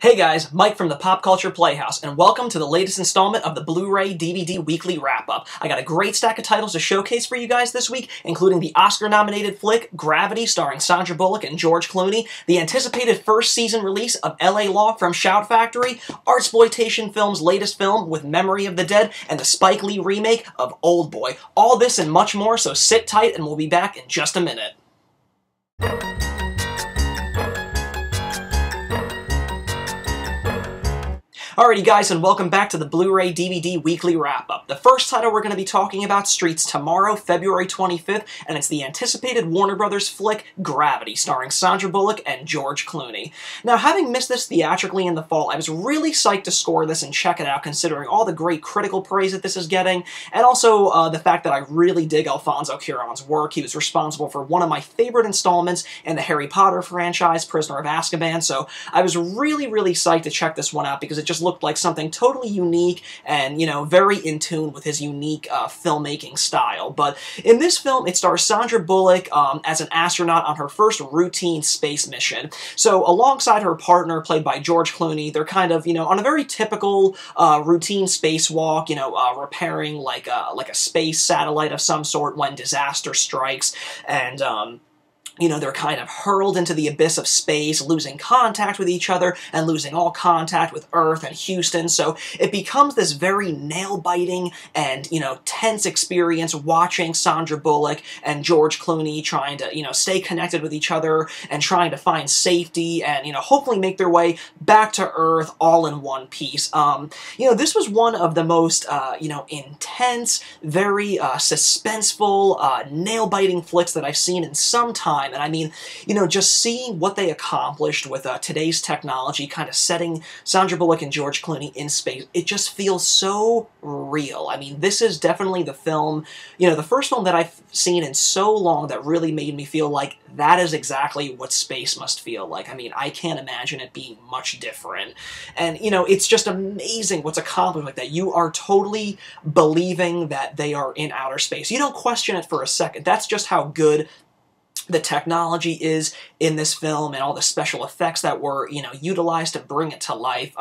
Hey guys, Mike from the Pop Culture Playhouse, and welcome to the latest installment of the Blu-ray DVD Weekly Wrap-Up. I got a great stack of titles to showcase for you guys this week, including the Oscar-nominated flick Gravity starring Sandra Bullock and George Clooney, the anticipated first season release of L.A. Law from Shout Factory, Artsploitation Film's latest film with Memory of the Dead, and the Spike Lee remake of Oldboy. All this and much more, so sit tight and we'll be back in just a minute. Alrighty guys, and welcome back to the Blu-ray DVD Weekly Wrap-Up. The first title we're going to be talking about streets tomorrow, February 25th, and it's the anticipated Warner Brothers flick Gravity, starring Sandra Bullock and George Clooney. Now, having missed this theatrically in the fall, I was really psyched to score this and check it out, considering all the great critical praise that this is getting, and also the fact that I really dig Alfonso Cuarón's work. He was responsible for one of my favorite installments in the Harry Potter franchise, Prisoner of Azkaban, so I was really psyched to check this one out because it just looked like something totally unique and, you know, very in tune with his unique filmmaking style. But in this film, it stars Sandra Bullock as an astronaut on her first routine space mission. So alongside her partner, played by George Clooney, they're kind of, you know, on a very typical routine spacewalk, you know, repairing like a space satellite of some sort when disaster strikes, and you know, they're kind of hurled into the abyss of space, losing contact with each other and losing all contact with Earth and Houston. So it becomes this very nail-biting and, you know, tense experience watching Sandra Bullock and George Clooney trying to, you know, stay connected with each other and trying to find safety and, you know, hopefully make their way back to Earth all in one piece. You know, this was one of the most, you know, intense, very suspenseful, nail-biting flicks that I've seen in some time. And I mean, you know, just seeing what they accomplished with today's technology, kind of setting Sandra Bullock and George Clooney in space, it just feels so real. I mean, this is definitely the film, you know, the first film that I've seen in so long that really made me feel like that is exactly what space must feel like. I mean, I can't imagine it being much different. And, you know, it's just amazing what's accomplished like that. You are totally believing that they are in outer space. You don't question it for a second. That's just how good the technology is in this film and all the special effects that were, you know, utilized to bring it to life.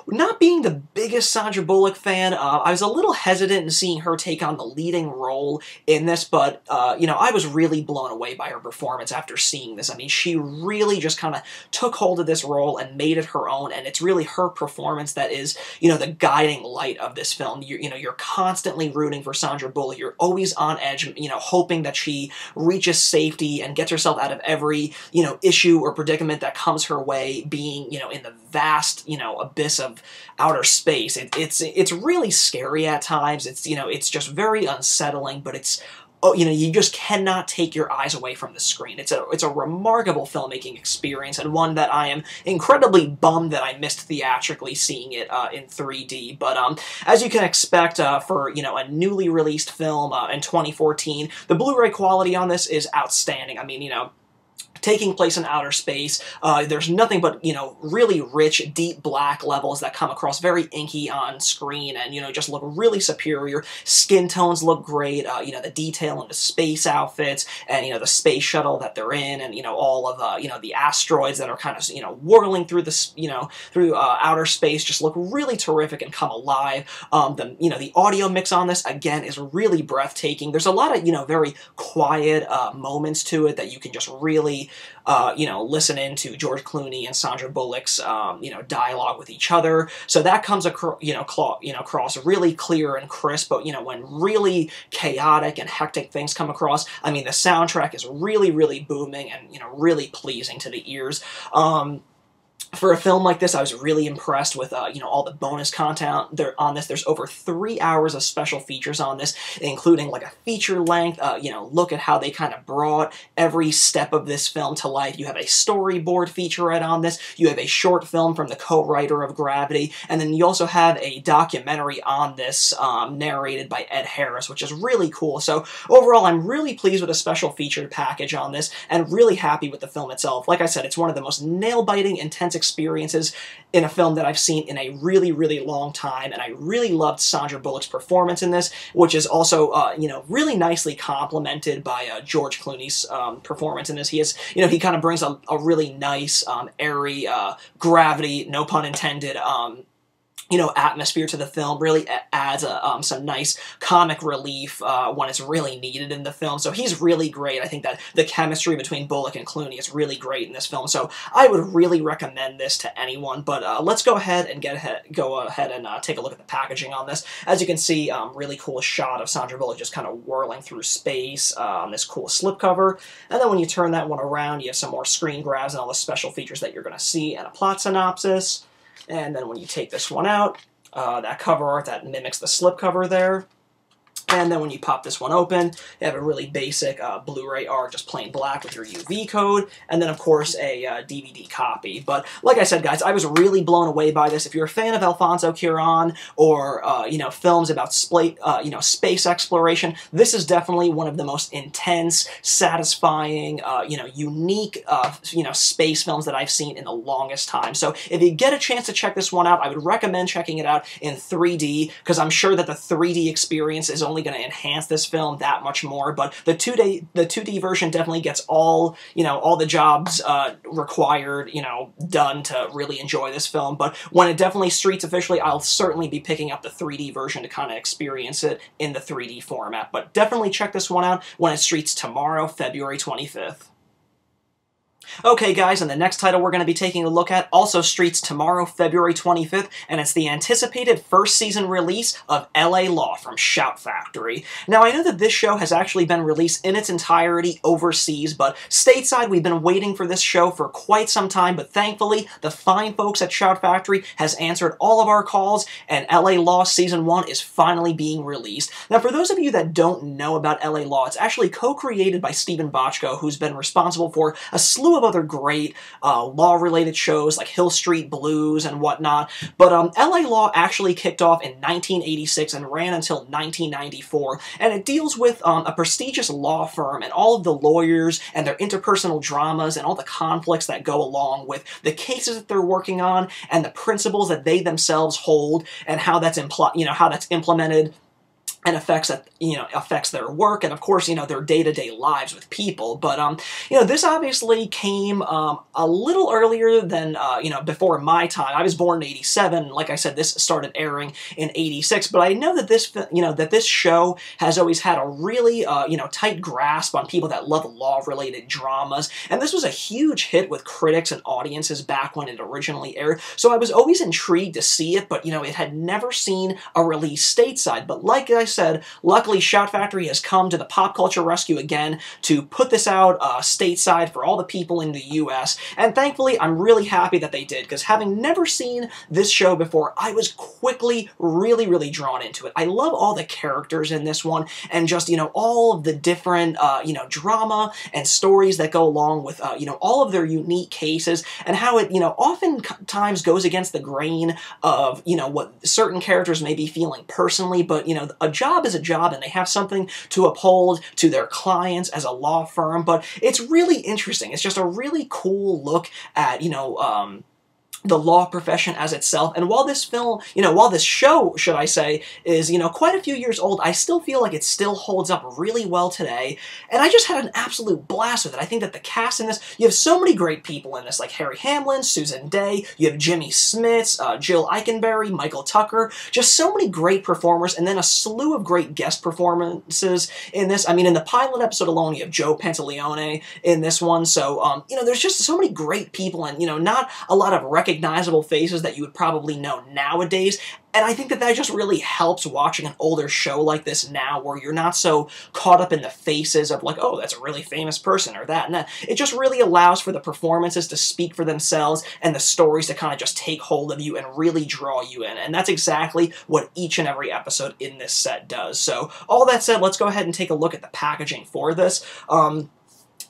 Not being the biggest Sandra Bullock fan, I was a little hesitant in seeing her take on the leading role in this, but, you know, I was really blown away by her performance after seeing this. I mean, she really just kind of took hold of this role and made it her own, and it's really her performance that is, you know, the guiding light of this film. You know, you're constantly rooting for Sandra Bullock. You're always on edge, you know, hoping that she reaches safety and gets herself out of every, you know, issue or predicament that comes her way, being, you know, in the vast, you know, abyss of outer space. It's really scary at times. It's, you know, it's just very unsettling, but it's, oh, you know, you just cannot take your eyes away from the screen. It's a remarkable filmmaking experience, and one that I am incredibly bummed that I missed theatrically seeing it in 3D. But as you can expect for, you know, a newly released film in 2014, the Blu-ray quality on this is outstanding. I mean, you know, taking place in outer space, there's nothing but, you know, really rich, deep black levels that come across very inky on screen and, you know, just look really superior. Skin tones look great, you know, the detail in the space outfits and, you know, the space shuttle that they're in and, you know, all of, you know, the asteroids that are kind of, you know, whirling through this, you know, through outer space just look really terrific and come alive. You know, the audio mix on this, again, is really breathtaking. There's a lot of, you know, very quiet moments to it that you can just really you know, listen into George Clooney and Sandra Bullock's, you know, dialogue with each other. So that comes across, you know, across really clear and crisp. But, you know, when really chaotic and hectic things come across, I mean, the soundtrack is really booming and, you know, really pleasing to the ears. For a film like this, I was really impressed with, you know, all the bonus content on this. There's over 3 hours of special features on this, including like a feature-length, you know, look at how they kind of brought every step of this film to life. You have a storyboard featurette on this. You have a short film from the co-writer of Gravity, and then you also have a documentary on this narrated by Ed Harris, which is really cool. So overall, I'm really pleased with the special featured package on this, and really happy with the film itself. Like I said, it's one of the most nail-biting, intense experiences experiences in a film that I've seen in a really, really long time, and I really loved Sandra Bullock's performance in this, which is also, you know, really nicely complemented by George Clooney's performance in this. He is, you know, he kind of brings a really nice, airy, gravity, no pun intended, you know, atmosphere to the film, really adds some nice comic relief when it's really needed in the film. So he's really great. I think that the chemistry between Bullock and Clooney is really great in this film. So I would really recommend this to anyone. But let's go ahead and go ahead and take a look at the packaging on this. As you can see, really cool shot of Sandra Bullock just kind of whirling through space on this cool slipcover. And then when you turn that one around, you have some more screen grabs and all the special features that you're going to see and a plot synopsis. And then when you take this one out, that cover art that mimics the slipcover there. And then when you pop this one open, you have a really basic Blu-ray art, just plain black with your UV code, and then, of course, a DVD copy. But like I said, guys, I was really blown away by this. If you're a fan of Alfonso Cuarón or, you know, films about you know, space exploration, this is definitely one of the most intense, satisfying, you know, unique, you know, space films that I've seen in the longest time. So if you get a chance to check this one out, I would recommend checking it out in 3D, because I'm sure that the 3D experience is only going to enhance this film that much more. But the 2D version definitely gets all, you know, all the jobs required, you know, done to really enjoy this film. But when it definitely streets officially, I'll certainly be picking up the 3D version to kind of experience it in the 3D format. But definitely check this one out when it streets tomorrow, February 25th. Okay, guys, and the next title we're going to be taking a look at also streets tomorrow, February 25th, and it's the anticipated first season release of L.A. Law from Shout Factory. Now, I know that this show has actually been released in its entirety overseas, but stateside, we've been waiting for this show for quite some time, but thankfully, the fine folks at Shout Factory has answered all of our calls, and L.A. Law Season 1 is finally being released. Now, for those of you that don't know about L.A. Law, it's actually co-created by Steven Bochco, who's been responsible for a slew of other great law-related shows like Hill Street Blues and whatnot. But L.A. Law actually kicked off in 1986 and ran until 1994, and it deals with a prestigious law firm and all of the lawyers and their interpersonal dramas and all the conflicts that go along with the cases that they're working on and the principles that they themselves hold and how that's implemented and affects their work, and of course, you know, their day-to-day lives with people. But you know, this obviously came a little earlier than you know, before my time. I was born in '87. Like I said, this started airing in '86. But I know that this show has always had a really you know, tight grasp on people that love law-related dramas, and this was a huge hit with critics and audiences back when it originally aired. So I was always intrigued to see it, but you know, it had never seen a release stateside. But like I said, luckily Shout Factory has come to the pop culture rescue again to put this out stateside for all the people in the US, and thankfully I'm really happy that they did, because having never seen this show before, I was quickly really drawn into it. I love all the characters in this one, and just, you know, all of the different you know, drama and stories that go along with you know, all of their unique cases, and how it, you know, oftentimes goes against the grain of, you know, what certain characters may be feeling personally. But you know, a job is a job, and they have something to uphold to their clients as a law firm. But it's really interesting. It's just a really cool look at, you know, the law profession as itself. And while this film, you know, while this show, should I say, is, you know, quite a few years old, I still feel like it still holds up really well today. And I just had an absolute blast with it. I think that the cast in this, you have so many great people in this, like Harry Hamlin, Susan Day, you have Jimmy Smits, Jill Eikenberry, Michael Tucker, just so many great performers, and then a slew of great guest performances in this. I mean, in the pilot episode alone, you have Joe Pantoliano in this one. So, you know, there's just so many great people, and, you know, not a lot of recognizable faces that you would probably know nowadays. And I think that that just really helps watching an older show like this now, where you're not so caught up in the faces of like, oh, that's a really famous person, or that and that. It just really allows for the performances to speak for themselves and the stories to kind of just take hold of you and really draw you in. And that's exactly what each and every episode in this set does. So all that said, let's go ahead and take a look at the packaging for this.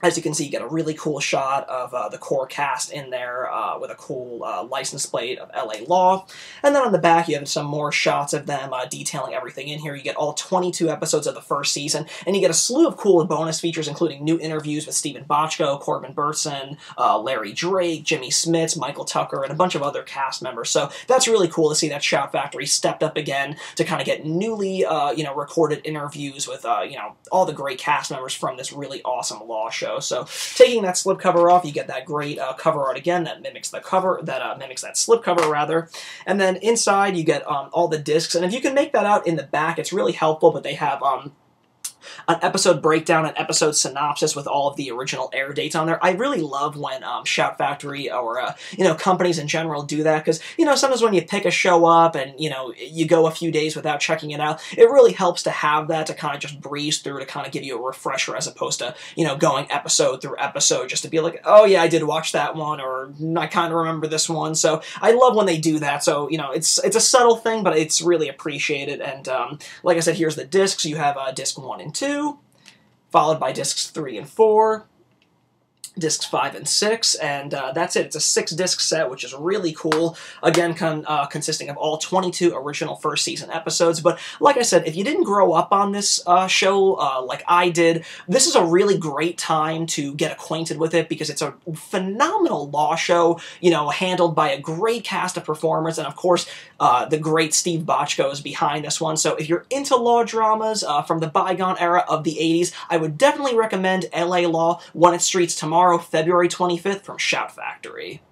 As you can see, you get a really cool shot of the core cast in there with a cool license plate of LA Law. And then on the back, you have some more shots of them detailing everything in here. You get all 22 episodes of the first season, and you get a slew of cool bonus features, including new interviews with Stephen Bochco, Corbin Burnson, Larry Drake, Jimmy Smits, Michael Tucker, and a bunch of other cast members. So that's really cool to see that Shout Factory stepped up again to kind of get newly, recorded interviews with, all the great cast members from this really awesome Law show. So taking that slipcover off, you get that great cover art again that mimics the cover, that mimics that slipcover rather. And then inside you get all the discs, and if you can make that out in the back, it's really helpful. But they have an episode breakdown, an episode synopsis with all of the original air dates on there. I really love when Shout Factory or, companies in general do that, because, sometimes when you pick a show up and, you go a few days without checking it out, it really helps to have that to kind of just breeze through, to kind of give you a refresher, as opposed to, going episode through episode just to be like, oh yeah, I did watch that one, or I kind of remember this one. So I love when they do that. So, it's a subtle thing, but it's really appreciated. And like I said, here's the discs. You have disc 1 and 2, followed by discs 3 and 4, discs 5 and 6, and that's it. It's a 6-disc set, which is really cool. Again, consisting of all 22 original first season episodes. But like I said, if you didn't grow up on this show like I did, this is a really great time to get acquainted with it, because it's a phenomenal law show, handled by a great cast of performers, and of course, the great Steve Bochco is behind this one. So if you're into law dramas from the bygone era of the 80s, I would definitely recommend LA Law, When It Streets Tomorrow, February 25th from Shout Factory.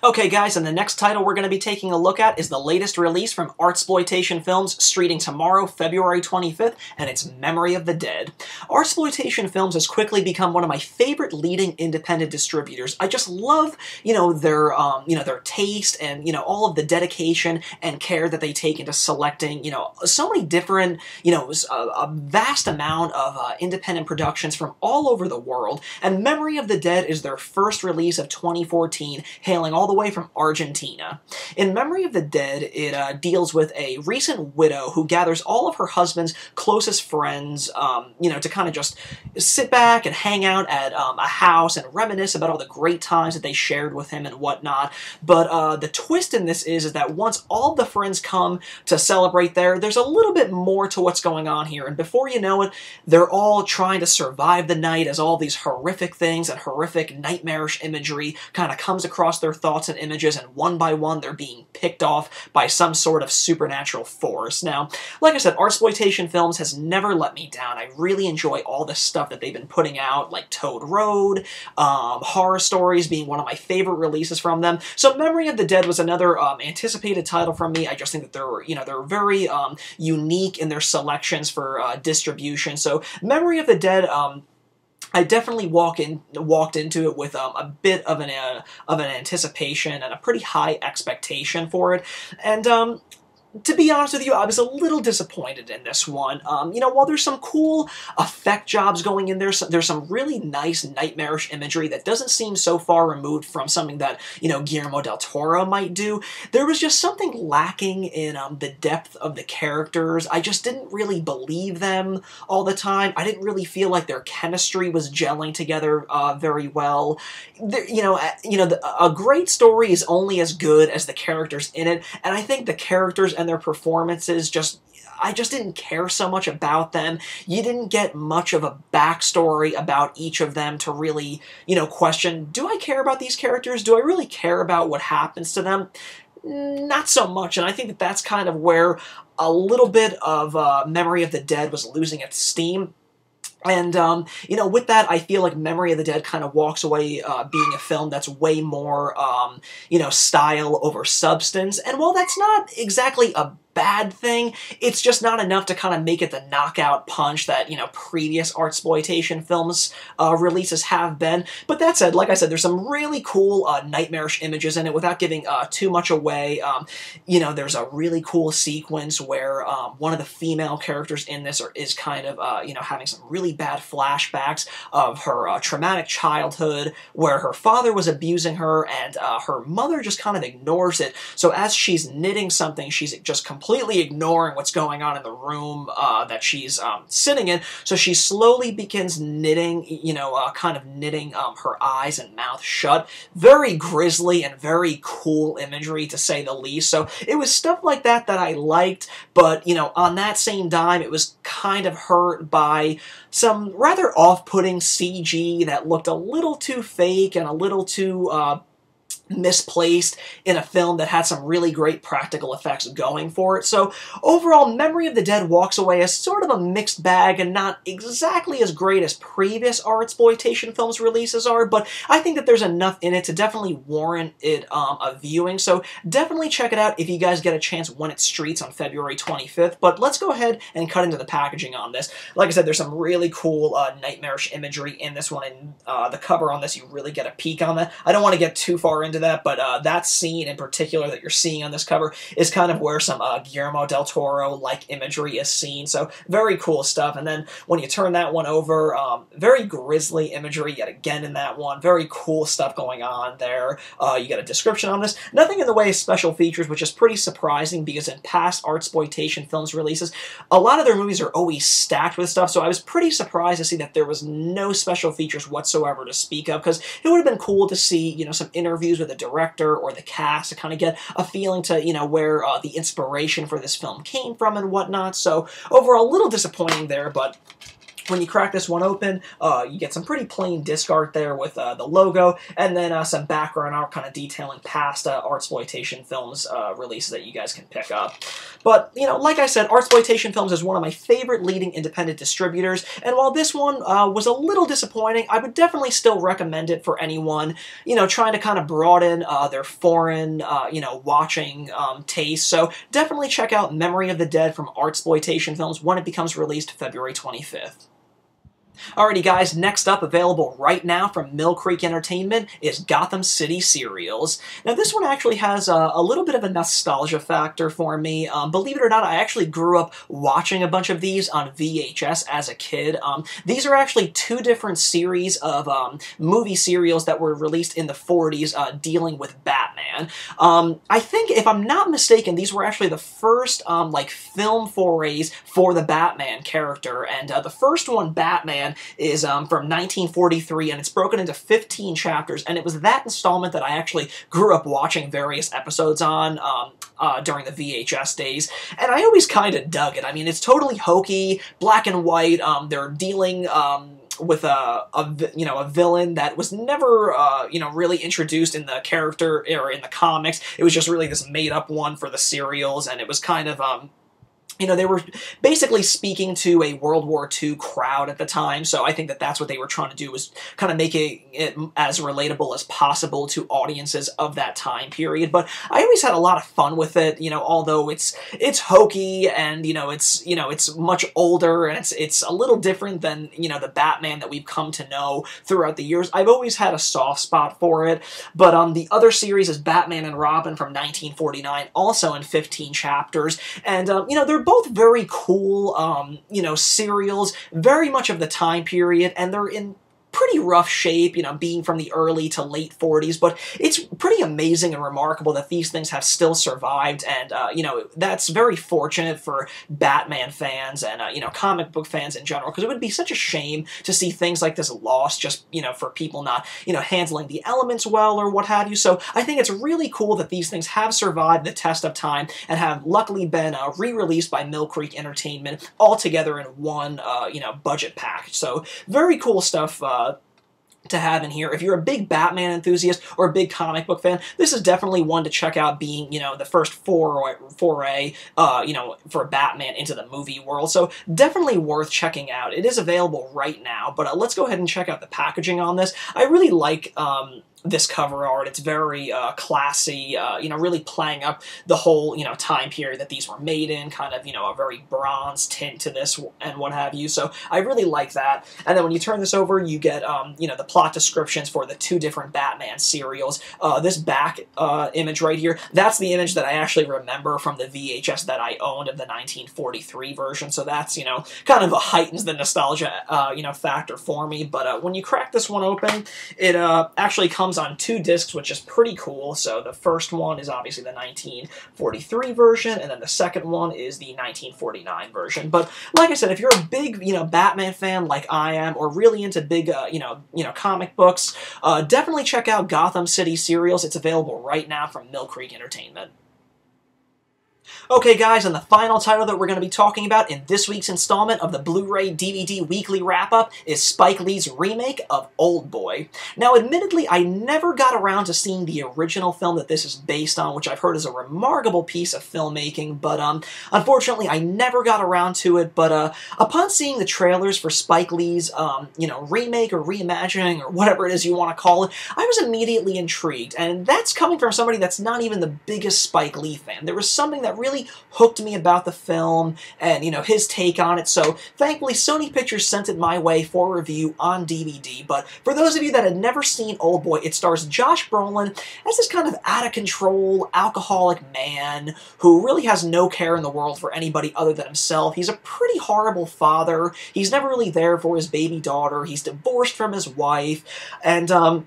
Okay guys, and the next title we're going to be taking a look at is the latest release from Artsploitation Films, streeting tomorrow, February 25th, and it's Memory of the Dead. Artsploitation Films has quickly become one of my favorite leading independent distributors. I just love, their taste and, all of the dedication and care that they take into selecting, so many different, a vast amount of independent productions from all over the world, and Memory of the Dead is their first release of 2014, hailing all the way from Argentina. In Memory of the Dead, it deals with a recent widow who gathers all of her husband's closest friends, to kind of just sit back and hang out at a house and reminisce about all the great times that they shared with him and whatnot. But the twist in this is that once all the friends come to celebrate there's a little bit more to what's going on here, and before you know it, they're all trying to survive the night as all these horrific things and horrific nightmarish imagery kind of comes across their thoughts and images, and one by one they're being picked off by some sort of supernatural force. Now, like I said, Artsploitation Films has never let me down. I really enjoy all the stuff that they've been putting out, like Toad Road, Horror Stories being one of my favorite releases from them. So Memory of the Dead was another anticipated title from me. I just think that they're very unique in their selections for distribution. So Memory of the Dead, I definitely walked into it with a bit of an anticipation and a pretty high expectation for it, and to be honest with you, I was a little disappointed in this one. While there's some cool effect jobs going in there, there's some really nice nightmarish imagery that doesn't seem so far removed from something that, Guillermo del Toro might do. There was just something lacking in the depth of the characters. I just didn't really believe them all the time. I didn't really feel like their chemistry was gelling together very well. A great story is only as good as the characters in it, and I think the characters and their performances I just didn't care so much about them. You didn't get much of a backstory about each of them to really, question, do I care about these characters? Do I really care about what happens to them? Not so much, and I think that that's kind of where a little bit of Memory of the Dead was losing its steam. And, with that, I feel like Memory of the Dead kind of walks away being a film that's way more, style over substance. And while that's not exactly a bad thing, it's just not enough to kind of make it the knockout punch that, previous Artsploitation Films releases have been. But that said, like I said, there's some really cool nightmarish images in it without giving too much away. There's a really cool sequence where one of the female characters in this is kind of, having some really bad flashbacks of her traumatic childhood where her father was abusing her and her mother just kind of ignores it. So as she's knitting something, she's just completely completely ignoring what's going on in the room that she's sitting in. So she slowly begins knitting, kind of knitting her eyes and mouth shut. Very grisly and very cool imagery, to say the least. So it was stuff like that that I liked, but, on that same dime, it was kind of hurt by some rather off-putting CG that looked a little too fake and a little too misplaced in a film that had some really great practical effects going for it. So overall, Memory of the Dead walks away as sort of a mixed bag and not exactly as great as previous Artsploitation films releases are, but I think that there's enough in it to definitely warrant it a viewing. So definitely check it out if you guys get a chance when it streets on February 25th. But let's go ahead and cut into the packaging on this. Like I said, there's some really cool nightmarish imagery in this one, and the cover on this, you really get a peek on that. I don't want to get too far into that, but that scene in particular that you're seeing on this cover is kind of where some Guillermo del Toro-like imagery is seen, so very cool stuff. And then when you turn that one over, very grisly imagery yet again in that one, very cool stuff going on there. You get a description on this. Nothing in the way of special features, which is pretty surprising because in past Artsploitation films releases, a lot of their movies are always stacked with stuff, so I was pretty surprised to see that there was no special features whatsoever to speak of, because it would have been cool to see, some interviews with the director or the cast to kind of get a feeling to, where the inspiration for this film came from and whatnot. So overall, a little disappointing there, but when you crack this one open, you get some pretty plain disc art there with the logo, and then some background art kind of detailing past Artsploitation films releases that you guys can pick up. But, like I said, Artsploitation Films is one of my favorite leading independent distributors, and while this one was a little disappointing, I would definitely still recommend it for anyone, trying to kind of broaden their foreign, watching taste. So definitely check out Memory of the Dead from Artsploitation Films when it becomes released February 25th. Alrighty guys, next up, available right now from Mill Creek Entertainment, is Gotham City Serials. Now this one actually has a little bit of a nostalgia factor for me. Believe it or not, I actually grew up watching a bunch of these on VHS as a kid. These are actually two different series of movie serials that were released in the 40s dealing with Batman. I think, if I'm not mistaken, these were actually the first film forays for the Batman character, and the first one, Batman, is from 1943, and it's broken into 15 chapters, and it was that installment that I actually grew up watching various episodes on during the VHS days, and I always kind of dug it. I mean, it's totally hokey, black and white. They're dealing with a villain that was never really introduced in the character or in the comics. It was just really this made-up one for the serials, and it was kind of they were basically speaking to a World War II crowd at the time, so I think that that's what they were trying to do, was kind of make it as relatable as possible to audiences of that time period. But I always had a lot of fun with it, although it's hokey and, it's much older and it's a little different than, the Batman that we've come to know throughout the years. I've always had a soft spot for it, but the other series is Batman and Robin from 1949, also in 15 chapters, and, they're both very cool, serials, very much of the time period, and they're in pretty rough shape, being from the early to late 40s, but it's pretty amazing and remarkable that these things have still survived, and, that's very fortunate for Batman fans and, comic book fans in general, because it would be such a shame to see things like this lost just, for people not, handling the elements well or what have you. So I think it's really cool that these things have survived the test of time and have luckily been re-released by Mill Creek Entertainment all together in one, budget package. So very cool stuff to have in here. If you're a big Batman enthusiast or a big comic book fan, this is definitely one to check out, being, the first foray, for Batman into the movie world. So definitely worth checking out. It is available right now, but let's go ahead and check out the packaging on this. I really like this cover art. It's very classy, really playing up the whole, time period that these were made in, kind of, a very bronze tint to this and what have you. So I really like that. And then when you turn this over, you get, the plot descriptions for the two different Batman serials. This back image right here, that's the image that I actually remember from the VHS that I owned of the 1943 version. So that's, kind of heightens the nostalgia, factor for me. But when you crack this one open, it actually comes comes on 2 discs, which is pretty cool. So the first one is obviously the 1943 version, and then the second one is the 1949 version. But like I said, if you're a big, Batman fan like I am, or really into big, comic books, definitely check out Gotham City Serials. It's available right now from Mill Creek Entertainment. Okay guys, and the final title that we're going to be talking about in this week's installment of the Blu-ray DVD Weekly Wrap-Up is Spike Lee's remake of Oldboy. Now admittedly, I never got around to seeing the original film that this is based on, which I've heard is a remarkable piece of filmmaking, but unfortunately I never got around to it, but upon seeing the trailers for Spike Lee's, remake or reimagining or whatever it is you want to call it, I was immediately intrigued, and that's coming from somebody that's not even the biggest Spike Lee fan. There was something that really hooked me about the film and, his take on it, so thankfully Sony Pictures sent it my way for review on DVD. But for those of you that had never seen Oldboy, it stars Josh Brolin as this kind of out-of-control, alcoholic man who really has no care in the world for anybody other than himself. He's a pretty horrible father. He's never really there for his baby daughter. He's divorced from his wife, and,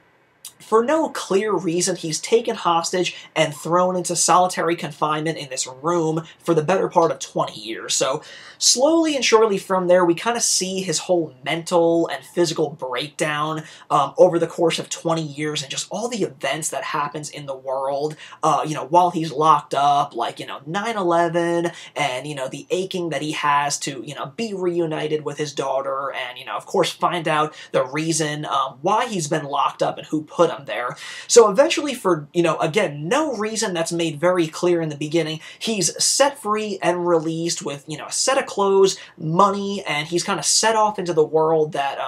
for no clear reason, he's taken hostage and thrown into solitary confinement in this room for the better part of 20 years. So slowly and surely from there, we kind of see his whole mental and physical breakdown over the course of 20 years and just all the events that happens in the world, while he's locked up, like, 9/11 and, the aching that he has to, be reunited with his daughter and, of course, find out the reason why he's been locked up and who put him there. So eventually for, again, no reason that's made very clear in the beginning, he's set free and released with, a set of clothes, money, and he's kind of set off into the world that,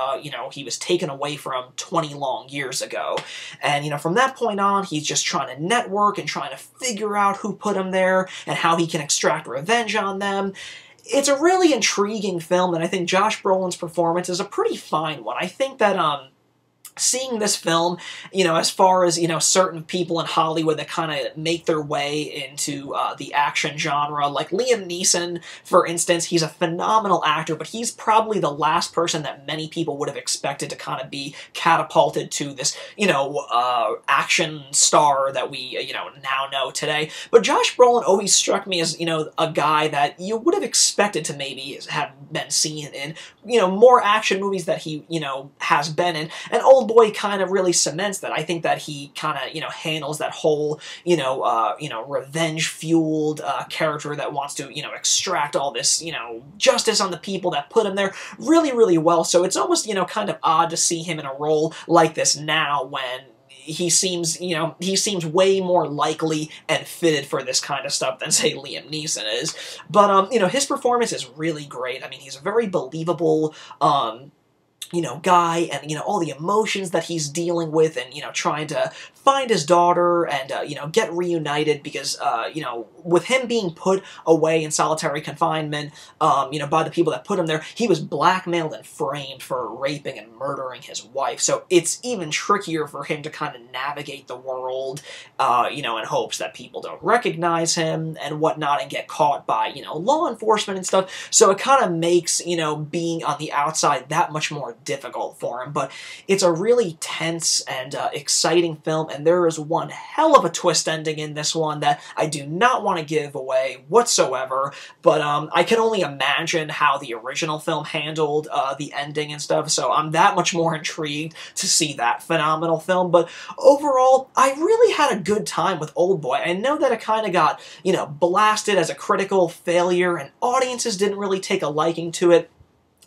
he was taken away from 20 long years ago. And, from that point on, he's just trying to network and trying to figure out who put him there and how he can extract revenge on them. It's a really intriguing film, and I think Josh Brolin's performance is a pretty fine one. I think that, seeing this film, as far as, certain people in Hollywood that kind of make their way into the action genre, like Liam Neeson, for instance, he's a phenomenal actor, but he's probably the last person that many people would have expected to kind of be catapulted to this, action star that we, now know today. But Josh Brolin always struck me as, a guy that you would have expected to maybe have been seen in, more action movies that he, has been in. And Oldboy kind of really cements that. I think that he kind of, handles that whole, revenge-fueled character that wants to, extract all this, justice on the people that put him there really, really well. So it's almost, kind of odd to see him in a role like this now when he seems, he seems way more likely and fitted for this kind of stuff than, say, Liam Neeson is. But, his performance is really great. I mean, he's a very believable, guy, and, all the emotions that he's dealing with and, trying to find his daughter and, get reunited because, with him being put away in solitary confinement, by the people that put him there, he was blackmailed and framed for raping and murdering his wife. So it's even trickier for him to kind of navigate the world, in hopes that people don't recognize him and whatnot and get caught by, law enforcement and stuff. So it kind of makes, being on the outside that much more difficult for him. But it's a really tense and exciting film, and there is one hell of a twist ending in this one that I do not want to give away whatsoever, but I can only imagine how the original film handled the ending and stuff, so I'm that much more intrigued to see that phenomenal film. But overall, I really had a good time with Oldboy. I know that it kind of got, blasted as a critical failure, and audiences didn't really take a liking to it.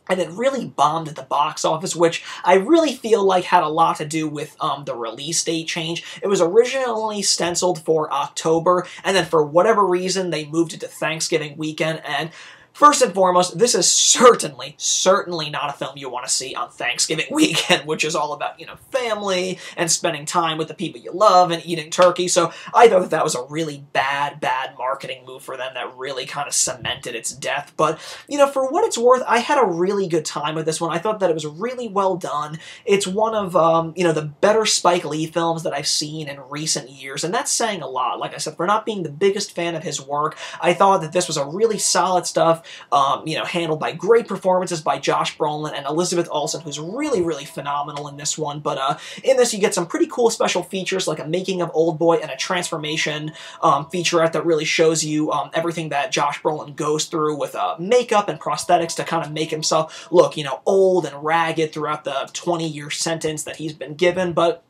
And it really bombed at the box office, which I really feel like had a lot to do with the release date change. It was originally stenciled for October, and then for whatever reason, they moved it to Thanksgiving weekend, and first and foremost, this is certainly not a film you want to see on Thanksgiving weekend, which is all about, family and spending time with the people you love and eating turkey. So I thought that was a really bad marketing move for them that really kind of cemented its death. But, for what it's worth, I had a really good time with this one. I thought that it was really well done. It's one of, the better Spike Lee films that I've seen in recent years, and that's saying a lot. Like I said, for not being the biggest fan of his work, I thought that this was a really solid stuff. stuff, you know, handled by great performances by Josh Brolin and Elizabeth Olsen, who's really, really phenomenal in this one. But in this, you get some pretty cool special features, like a making of Oldboy and a transformation featurette that really shows you everything that Josh Brolin goes through with makeup and prosthetics to kind of make himself look, you know, old and ragged throughout the 20-year sentence that he's been given. But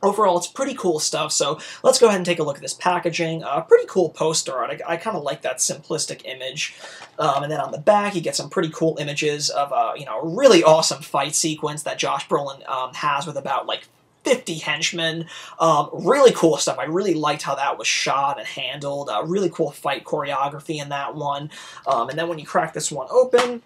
overall, it's pretty cool stuff, so let's go ahead and take a look at this packaging. Pretty cool poster art. I kind of like that simplistic image. And then on the back, you get some pretty cool images of, you know, a really awesome fight sequence that Josh Brolin has with about, like, 50 henchmen. Really cool stuff. I really liked how that was shot and handled. Really cool fight choreography in that one. And then when you crack this one open,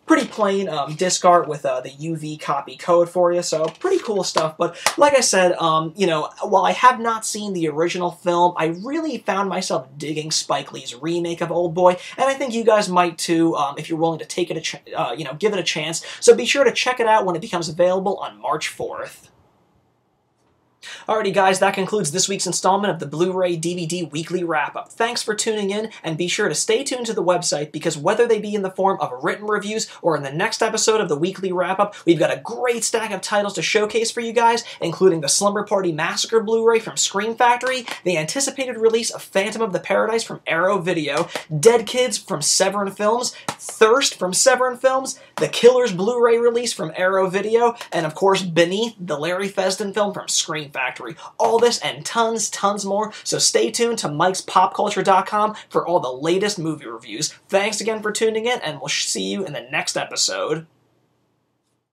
pretty plain disc art with the UV copy code for you, so pretty cool stuff. But like I said, you know, while I have not seen the original film, I really found myself digging Spike Lee's remake of Oldboy, and I think you guys might too, if you're willing to take it, you know, give it a chance. So be sure to check it out when it becomes available on March 4th. Alrighty guys, that concludes this week's installment of the Blu-ray DVD Weekly Wrap-Up. Thanks for tuning in, and be sure to stay tuned to the website, because whether they be in the form of written reviews or in the next episode of the Weekly Wrap-Up, we've got a great stack of titles to showcase for you guys, including the Slumber Party Massacre Blu-ray from Scream Factory, the anticipated release of Phantom of the Paradise from Arrow Video, Dead Kids from Severin Films, Thirst from Severin Films, The Killers Blu-ray release from Arrow Video, and of course Beneath, the Larry Fesden film from Scream Factory. All this and tons more, so stay tuned to Mike'sPopCulture.com for all the latest movie reviews. Thanks again for tuning in, and we'll see you in the next episode.